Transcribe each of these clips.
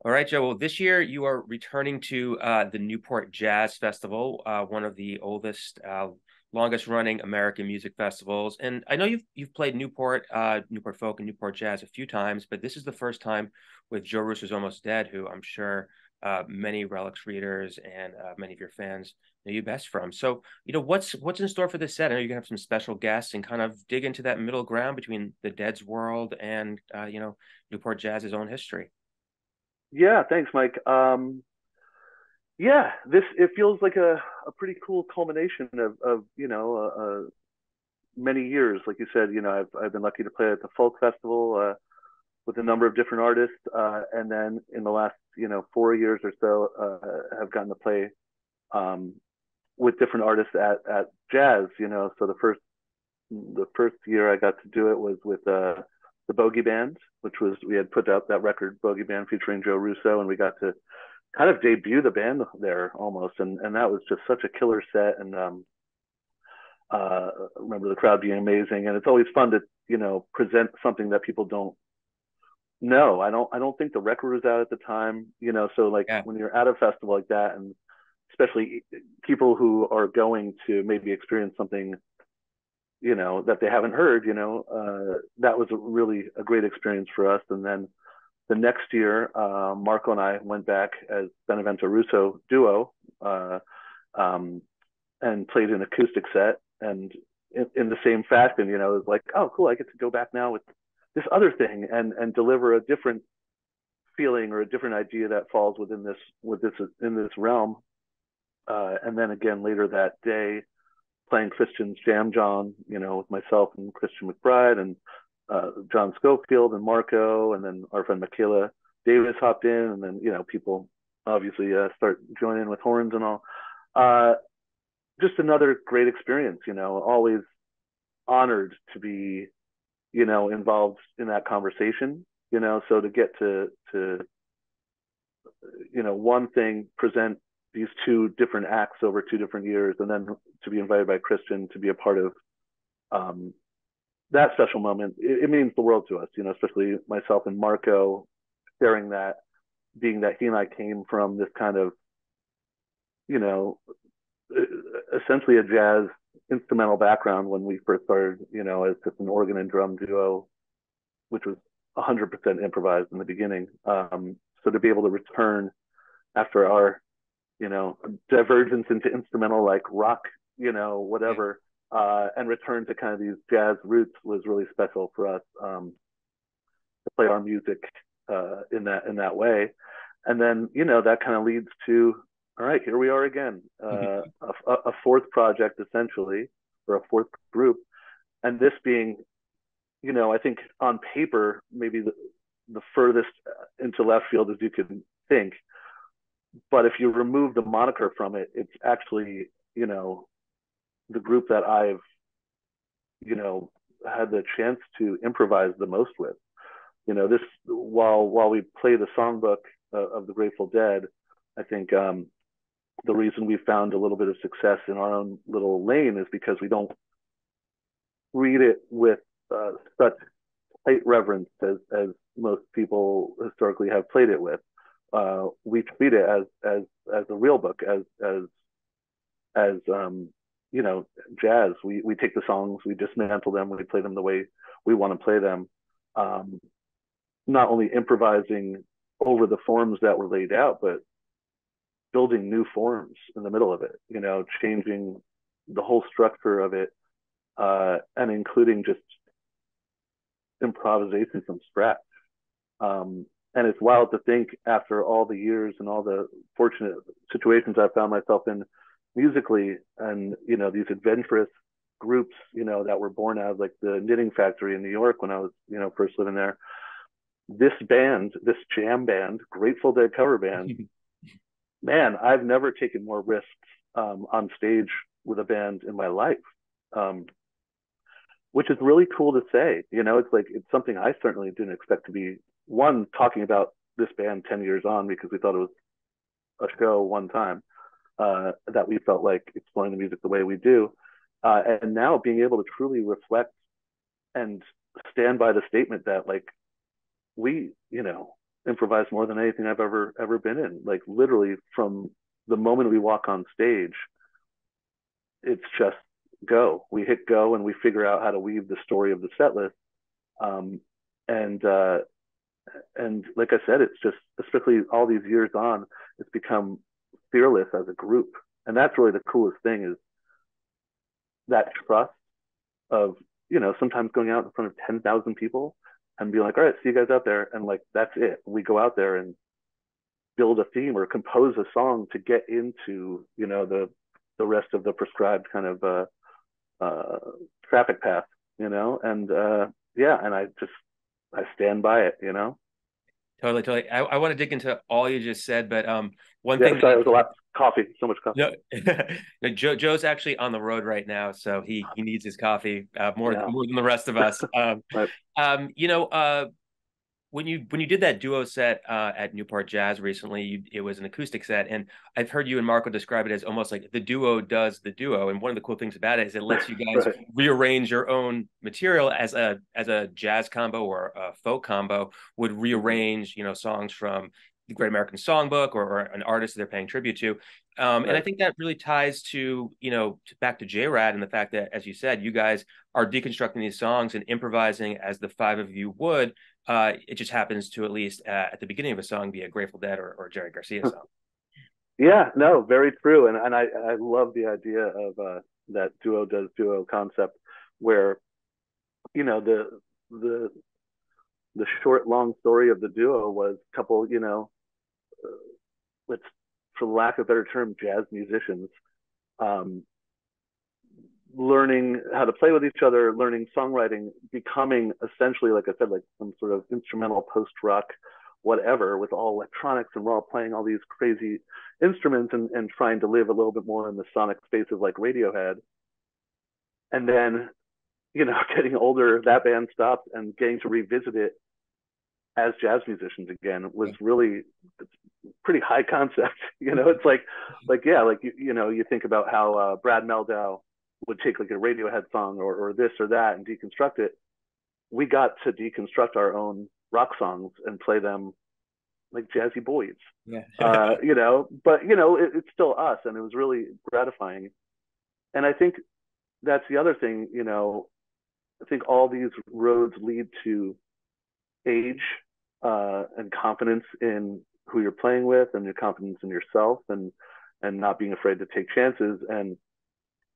All right, Joe. Well, this year you are returning to the Newport Jazz Festival, one of the oldest, longest running American music festivals. And I know you've played Newport Folk and Newport Jazz a few times, but this is the first time with Joe Russo's Almost Dead, who I'm sure many Relics readers and many of your fans know you best from. So, what's in store for this set? I know you're gonna have some special guests and kind of dig into that middle ground between the Dead's world and Newport Jazz's own history. Yeah, thanks, Mike. Yeah, this it feels like a pretty cool culmination of many years. Like you said, I've been lucky to play at the folk festival with a number of different artists, and then in the last 4 years or so, have gotten to play um, with different artists at jazz. So the first year I got to do it was with the Bogey Band, which was we had put out that record Bogey Band featuring Joe Russo, and we got to kind of debut the band there almost, and that was just such a killer set, and remember the crowd being amazing, and it's always fun to present something that people don't know. I don't think the record was out at the time, so like Yeah. when you're at a festival like that, and especially people who are going to maybe experience something that they haven't heard, that was really a great experience for us. And then the next year, Marco and I went back as Benevento Russo duo, um, and played an acoustic set. And in the same fashion, it was like, oh, cool, I get to go back now with this other thing and deliver a different feeling or a different idea that falls in this realm. And then again later that day, playing Christian's Jam John, with myself and Christian McBride and John Schofield and Marco, and then our friend Michaela Davis hopped in, and then people obviously start joining with horns and all. Uh, just another great experience. Always honored to be involved in that conversation. So to get to one thing, present these two different acts over 2 different years, and then to be invited by Christian to be a part of um, that special moment, it means the world to us, especially myself and Marco sharing that, being that he and I came from this kind of, you know, essentially a jazz instrumental background when we first started, as just an organ and drum duo, which was 100% improvised in the beginning. So to be able to return after our, divergence into instrumental like rock, Yeah. whatever, and return to kind of these jazz roots was really special for us, to play our music in that way. And then that kind of leads to, all right, here we are again, a fourth project essentially, or a fourth group, and this being, I think on paper maybe the furthest into left field as you can think. But if you remove the moniker from it, it's actually, the group that I've, had the chance to improvise the most with. This while we play the songbook of the Grateful Dead, I think the reason we found a little bit of success in our own little lane is because we don't read it with such tight reverence as most people historically have played it with. We treat it as a real book, as jazz. We take the songs, we dismantle them, we play them the way we want to play them. Um, Not only improvising over the forms that were laid out, but building new forms in the middle of it. Changing the whole structure of it, and including just improvisation from scratch. And it's wild to think, after all the years and all the fortunate situations I've found myself in musically, and these adventurous groups, that were born out of like the Knitting Factory in New York when I was, first living there. This band, this jam band, Grateful Dead cover band, man, I've never taken more risks on stage with a band in my life. Um, which is really cool to say. It's like it's something I certainly didn't expect to be one talking about this band 10 years on, because we thought it was a show one time, that we felt like exploring the music the way we do, and now being able to truly reflect and stand by the statement that like we improvise more than anything I've ever been in. Like literally from the moment we walk on stage, it's just go. We hit go and we figure out how to weave the story of the set list. Um, and and like I said, it's just, especially all these years on, it's become fearless as a group, and that's really the coolest thing is that trust of, sometimes going out in front of 10,000 people and be like, all right, see you guys out there, and like that's it. We go out there and build a theme or compose a song to get into the rest of the prescribed kind of uh, traffic path, and yeah, and I stand by it. Totally, totally. I want to dig into all you just said, but one Yeah, thing sorry, that it was a lot. Coffee, so much coffee. no, no, Joe's actually on the road right now, so he needs his coffee Yeah, more than the rest of us. right. You know, when you did that duo set at Newport Jazz recently, it was an acoustic set, and I've heard you and Marco describe it as almost like the duo does the duo. And one of the cool things about it is it lets you guys Right. rearrange your own material as a jazz combo or a folk combo would Mm-hmm. rearrange, songs from the Great American Songbook or an artist they're paying tribute to. And I Right. think that really ties to, back to J-Rad and the fact that, as you said, you guys are deconstructing these songs and improvising as the five of you would. It just happens to, at least at the beginning of a song, be a Grateful Dead or Jerry Garcia song. Yeah, no, very true. And I love the idea of that duo does duo concept where, the the the short long story of the duo was a couple, let's, for lack of a better term, jazz musicians, um, learning how to play with each other, learning songwriting, becoming essentially, like I said, like some sort of instrumental post rock, whatever, with all electronics, and we're all playing all these crazy instruments and trying to live a little bit more in the sonic space of like Radiohead. And then, getting older, that band stopped, and getting to revisit it as jazz musicians again was really pretty high concept. It's like yeah, like you think about how Brad Meldau would take like a Radiohead song or this or that and deconstruct it. We got to deconstruct our own rock songs and play them like jazzy boys. Yeah. But it's still us, and it was really gratifying. And I think that's the other thing. I think all these roads lead to age and confidence in who you're playing with, and your confidence in yourself, and not being afraid to take chances. And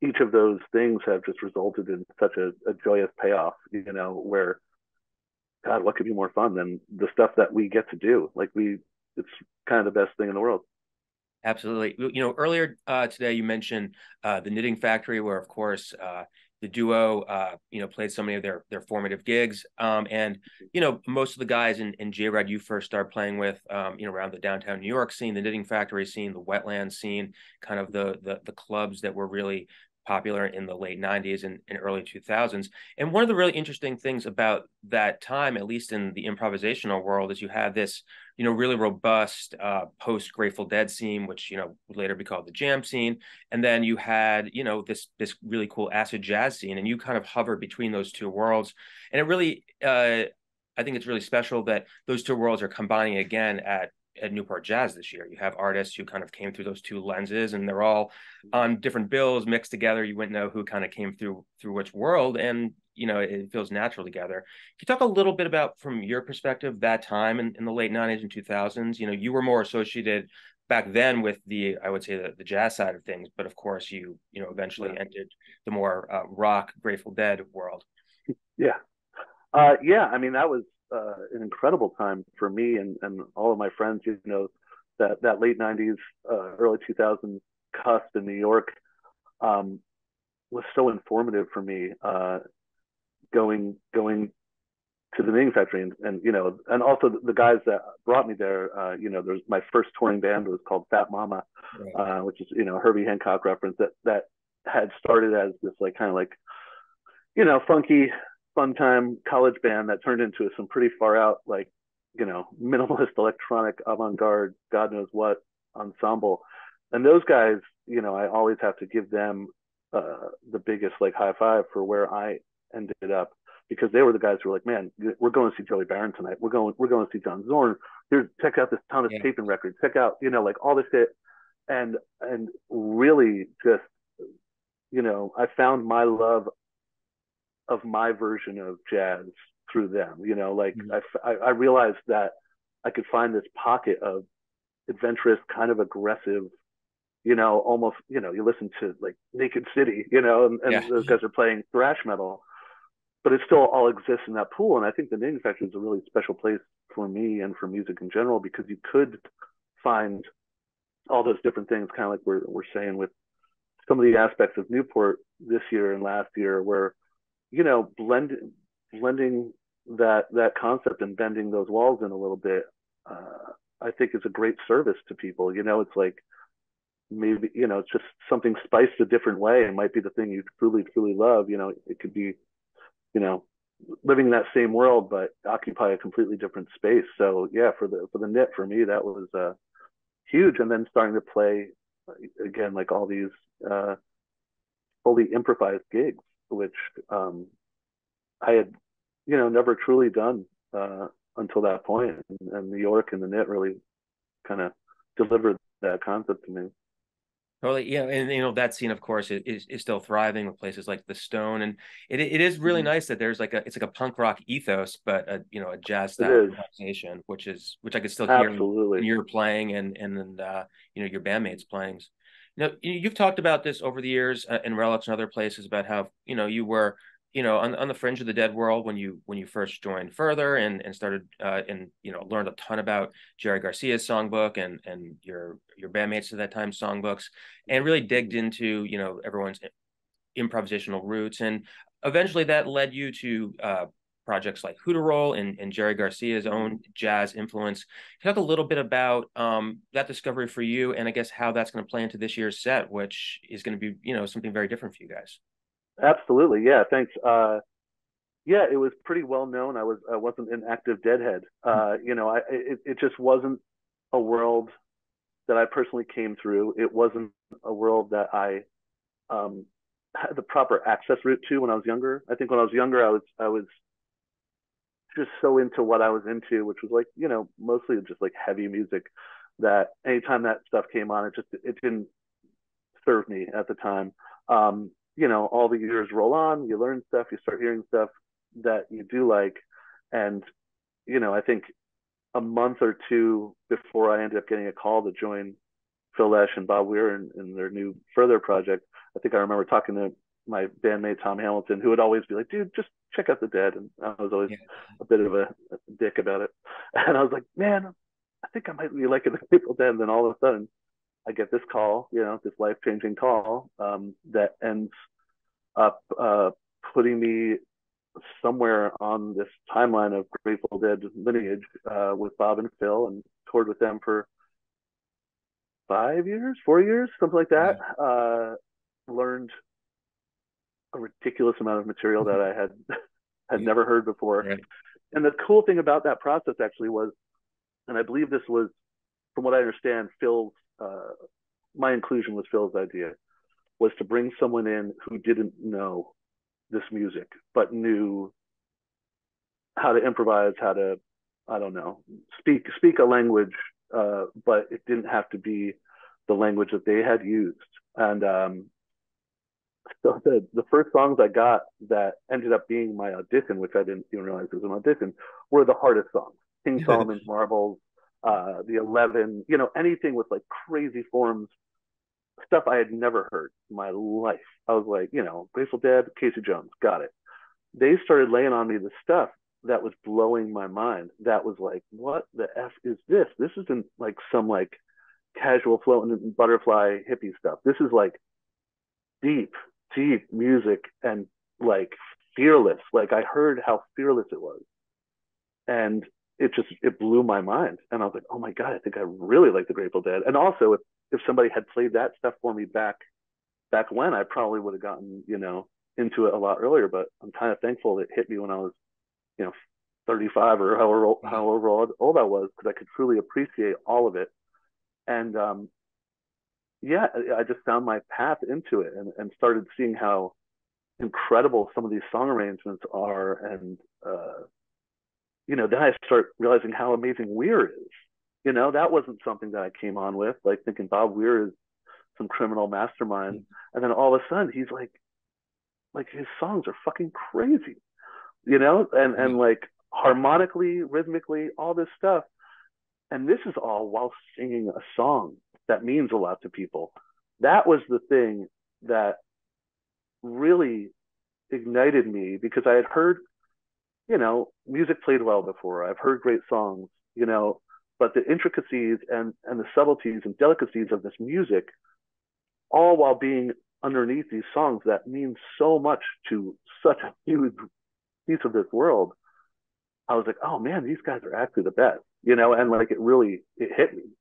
each of those things have just resulted in such a joyous payoff, where, God, what could be more fun than the stuff that we get to do? Like it's kind of the best thing in the world. Absolutely. Earlier today you mentioned the Knitting Factory, where of course the duo played so many of their formative gigs. And most of the guys in J-Rad you first started playing with around the downtown New York scene, the Knitting Factory scene, the Wetlands scene, kind of the clubs that were really popular in the late 90s and early 2000s. And one of the really interesting things about that time, at least in the improvisational world, is you had this really robust post Grateful Dead scene, which would later be called the jam scene, and then you had this really cool acid jazz scene, and you kind of hovered between those two worlds. And it really I think it's really special that those two worlds are combining again at Newport Jazz this year. You have artists who kind of came through those two lenses, and they're all on different bills mixed together. You wouldn't know who kind of came through which world, and it feels natural together. Can you talk a little bit about, from your perspective, that time in the late 90s and 2000s? You were more associated back then with I would say the jazz side of things, but of course eventually Yeah. entered the more rock Grateful Dead world. Yeah. Yeah. I mean, that was an incredible time for me and all of my friends. That late '90s, early 2000s cusp in New York um, was so informative for me. Going to the Knitting Factory, and also the guys that brought me there. There's my first touring band was called Fat Mama, Right. which is Herbie Hancock reference that had started as this like kind of like funky fun time college band that turned into some pretty far out like minimalist electronic avant-garde God knows what ensemble. And those guys, I always have to give them the biggest like high five for where I ended up, because they were the guys who were like, man, we're going to see Joey Barron tonight. We're going to see John Zorn. Here, check out this Thomas Yeah. Chapin record. Check out, like all this shit. And really just, I found my love of my version of jazz through them. Like I realized that I could find this pocket of adventurous, kind of aggressive, almost, you listen to like Naked City, Yeah. and those guys are playing thrash metal, but it still all exists in that pool. And I think the Knitting Factory is a really special place for me and for music in general, because you could find all those different things, kind of like we're saying with some of the aspects of Newport this year and last year, where blending that concept and bending those walls in a little bit, I think is a great service to people. It's like maybe it's just something spiced a different way. It might be the thing you truly love. It could be living in that same world but occupy a completely different space. So yeah, for the knit, for me, that was huge. And then starting to play again, like all these fully improvised gigs, which I had never truly done until that point. And New York and the knit really kind of delivered that concept to me. Totally, yeah, and that scene, of course, is still thriving with places like the Stone, and it is really nice that there's like it's like a punk rock ethos, but a jazz It style is improvisation, which I could still hear when absolutely. you're playing and your bandmates playing. You've talked about this over the years in Relics and other places about how you were on the fringe of the dead world when you first joined Further and started and learned a ton about Jerry Garcia's songbook and your bandmates at that time songbooks, and really digged into everyone's improvisational roots, and eventually that led you to projects like Hooterroll and Jerry Garcia's own jazz influence. Talk a little bit about that discovery for you, and I guess how that's going to play into this year's set, which is going to be something very different for you guys. Absolutely, yeah. Thanks. Yeah, it was pretty well known. I wasn't an active Deadhead. It just wasn't a world that I personally came through. It wasn't a world that I had the proper access route to when I was younger. I think when I was younger, I was just so into what I was into, which was like mostly just like heavy music. That anytime that stuff came on, it didn't serve me at the time. All the years roll on, you learn stuff, you start hearing stuff that you do like. And, I think a month or two before I ended up getting a call to join Phil Lesh and Bob Weir in their new Further project, I think I remember talking to my bandmate, Tom Hamilton, who would always be like, dude, just check out the Dead. And I was always a bit of a dick about it. And I was like, man, I think I might be liking the Grateful Dead. And then all of a sudden, I get this call, this life-changing call that ends up putting me somewhere on this timeline of Grateful Dead lineage with Bob and Phil, and toured with them for 5 years, 4 years, something like that. Learned a ridiculous amount of material that I had never heard before. Right. And the cool thing about that process actually was, and I believe this was, from what I understand, my inclusion was Phil's idea, was to bring someone in who didn't know this music, but knew how to improvise, how to, I don't know, speak a language, but it didn't have to be the language that they had used. And so the first songs I got that ended up being my audition, which I didn't even realize was an audition, were the hardest songs. King Solomon's Marbles, the 11, anything with like crazy forms, stuff I had never heard in my life. I was like, Grateful Dead, Casey Jones, got it. They started laying on me the stuff that was blowing my mind. That was like, what the F is this? This isn't like some like casual floating butterfly hippie stuff. This is like deep music and like fearless. Like I heard how fearless it was. And it blew my mind. And I was like, oh my God, I think I really like the Grateful Dead. And also if somebody had played that stuff for me back when, I probably would have gotten, into it a lot earlier. But I'm kind of thankful it hit me when I was, 35 or however old I was, because I could truly appreciate all of it. And yeah, I just found my path into it and started seeing how incredible some of these song arrangements are, and then I start realizing how amazing Weir is. That wasn't something that I came on with, like thinking Bob Weir is some criminal mastermind, and then all of a sudden he's like his songs are fucking crazy, and like harmonically, rhythmically, all this stuff. And this is all while singing a song that means a lot to people. That was the thing that really ignited me, because I had heard, music played well before. I've heard great songs, but the intricacies and the subtleties and delicacies of this music, all while being underneath these songs that mean so much to such a huge piece of this world, I was like, oh man, these guys are actually the best, and like it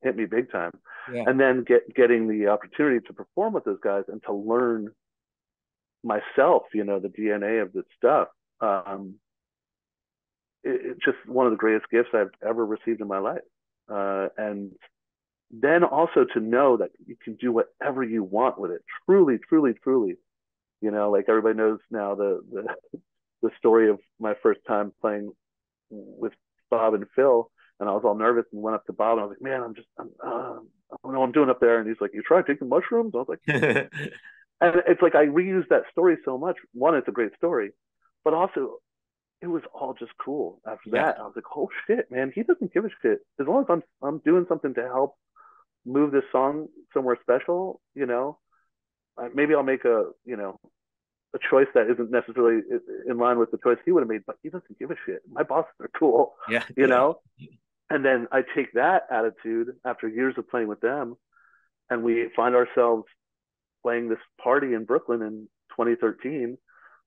hit me big time. Yeah. And then getting the opportunity to perform with those guys and to learn myself, the DNA of this stuff. It's just one of the greatest gifts I've ever received in my life. And then also to know that you can do whatever you want with it. Truly, truly, truly. Like everybody knows now the story of my first time playing with Bob and Phil, and I was all nervous and went up to Bob and I was like, man, I don't know what I'm doing up there. And he's like, you try taking mushrooms? I was like, and it's like I reuse that story so much. One, it's a great story, but also it was all just cool. After that, I was like, oh shit, man, he doesn't give a shit. As long as I'm doing something to help move this song somewhere special, maybe I'll make a choice that isn't necessarily in line with the choice he would have made, but he doesn't give a shit. My bosses are cool, Yeah. And then I take that attitude after years of playing with them, and we find ourselves playing this party in Brooklyn in 2013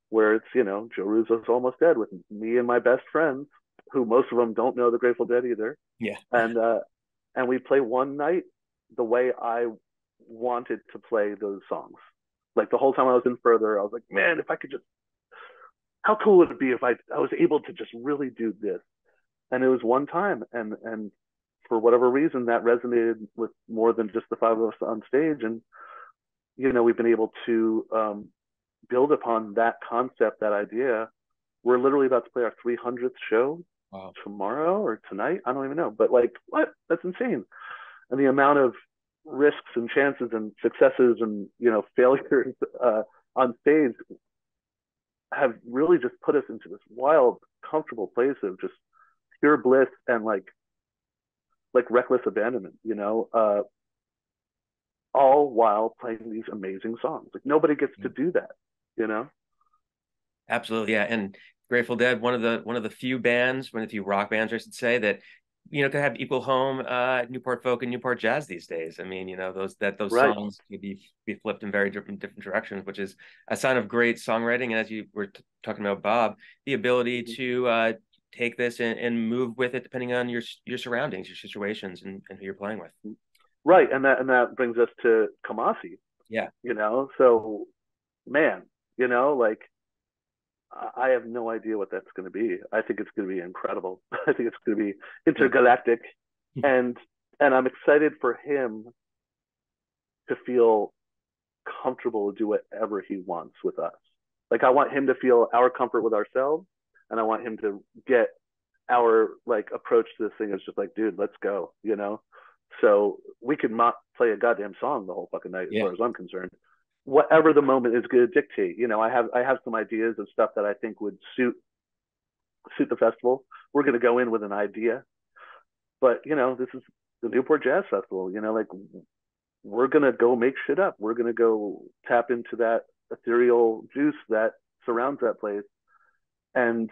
where it's, Joe Russo's Almost Dead with me and my best friends, who most of them don't know the Grateful Dead either. Yeah. And we play one night the way I wanted to play those songs. Like the whole time I was in Further, I was like, man, if I could just, how cool would it be if I was able to just really do this? And it was one time, and for whatever reason that resonated with more than just the five of us on stage, and we've been able to build upon that concept, that idea. We're literally about to play our 300th show tomorrow or tonight. I don't even know, but like, what? That's insane. And the amount of risks and chances and successes and failures on stage have really just put us into this wild, comfortable place of just pure bliss and like reckless abandonment, all while playing these amazing songs. Like nobody gets to do that, Absolutely, yeah. And Grateful Dead, one of the few bands, one of the few rock bands, I should say, that could have equal home Newport folk and Newport jazz these days. I mean, those right. songs could be flipped in very different directions, which is a sign of great songwriting. And as you were talking about, Bob, the ability to take this and move with it depending on your surroundings, your situations, and who you're playing with. Right, and that brings us to Kamasi. Yeah. So man, like I have no idea what that's going to be. I think it's going to be incredible. I think it's going to be intergalactic, and I'm excited for him to feel comfortable to do whatever he wants with us. Like I want him to feel our comfort with ourselves, and I want him to get our like approach to this thing is just like, dude, let's go, So we could not play a goddamn song the whole fucking night, as far as I'm concerned. Whatever the moment is going to dictate. I have some ideas of stuff that I think would suit the festival. We're going to go in with an idea, but this is the Newport Jazz Festival. Like we're going to go make shit up. We're going to go tap into that ethereal juice that surrounds that place, and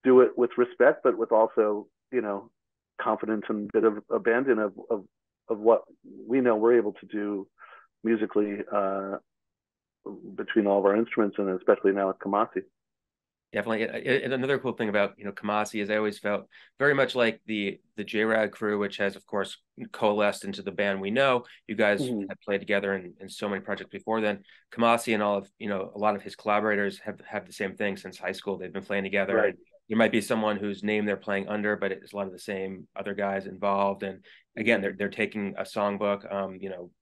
do it with respect, but with also confidence and a bit of abandon of what we know we're able to do musically between all of our instruments, and especially now with Kamasi. Definitely. And another cool thing about Kamasi is I always felt very much like the J-Rag crew, which has of course coalesced into the band we know. You guys had played together in so many projects before then. Kamasi and all of a lot of his collaborators have the same thing since high school. They've been playing together. Right. And there might be someone whose name they're playing under, but it's a lot of the same other guys involved. And again, they're taking a songbook,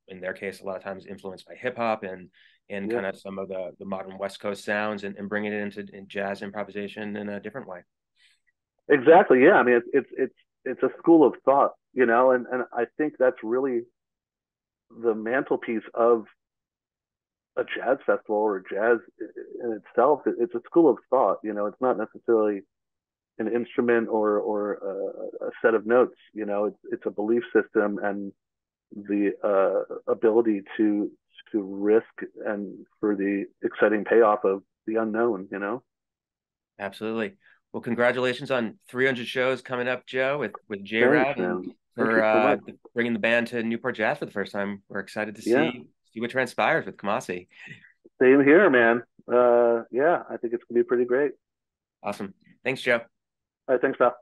in their case, a lot of times influenced by hip hop, and in Yeah, kind of some of the modern West Coast sounds and bringing it into jazz improvisation in a different way. exactly. Yeah, I mean, it's a school of thought, you know, and I think that's really the mantelpiece of a jazz festival or jazz in itself. It's a school of thought, you know. It's not necessarily an instrument or a set of notes, you know. It's a belief system and the ability to risk and for the exciting payoff of the unknown, you know. Absolutely. Well, congratulations on 300 shows coming up, Joe, with Thanks, J-Rad, and man. Thank for you so much. bringing the band to Newport Jazz for the first time. We're excited to Yeah, see what transpires with Kamasi. same here, man. Yeah, I think it's gonna be pretty great. Awesome. Thanks, Joe. All right, thanks, pal.